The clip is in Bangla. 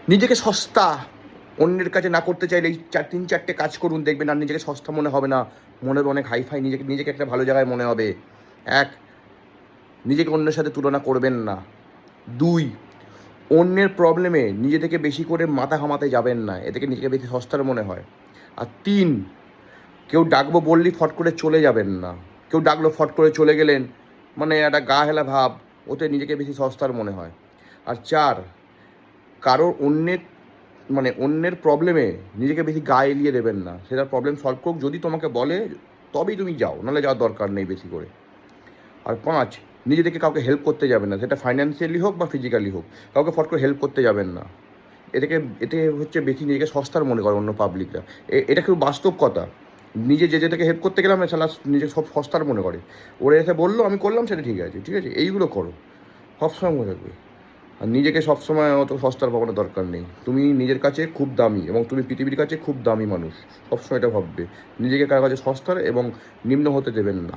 নিজেকে সস্তা অন্যের কাছে না করতে চাইলে এই 3-4টে কাজ করুন, দেখবেন আর নিজেকে সস্তা মনে হবে না, মনে হবে অনেক হাইফাই, নিজেকে নিজেকে একটা ভালো জায়গায় মনে হবে। এক, নিজেকে অন্যের সাথে তুলনা করবেন না। 2, অন্যের প্রবলেমে নিজে থেকে বেশি করে মাথা ঘামাতে যাবেন না, এ থেকে নিজেকে বেশি সস্তার মনে হয়। আর 3, কেউ ডাকবো বললেই ফট করে চলে যাবেন না। কেউ ডাকলো ফট করে চলে গেলেন, মানে একটা গা হেলা ভাব, ওতে নিজেকে বেশি সস্তার মনে হয়। আর 4, কারোর অন্যের প্রবলেমে নিজেকে বেশি গা এলিয়ে দেবেন না। সেটা প্রবলেম সলভ করুক, যদি তোমাকে বলে তবেই তুমি যাও, নাহলে যাওয়ার দরকার নেই বেশি করে। আর 5, নিজে থেকে কাউকে হেল্প করতে যাবেন না, সেটা ফাইন্যান্সিয়ালি হোক বা ফিজিক্যালি হোক, কাউকে ফট করে হেল্প করতে যাবেন না। এতে হচ্ছে বেশি নিজেকে সস্তার মনে করে অন্য পাবলিকরা। এটা খুব বাস্তব কথা। নিজে যে থেকে হেল্প করতে গেলাম না, সালা নিজে সব সস্তার মনে করে। ওরা এসে বললো আমি করলাম, সেটা ঠিক আছে, ঠিক আছে, এইগুলো করো, সবসময় মনে রাখবে। আর নিজেকে সবসময় অত সস্তার ভাবনার দরকার নেই। তুমি নিজের কাছে খুব দামি এবং তুমি পৃথিবীর কাছে খুব দামি মানুষ, সবসময় এটা ভাববে। নিজেকে কারো কাছে সস্তার এবং নিম্ন হতে দেবেন না।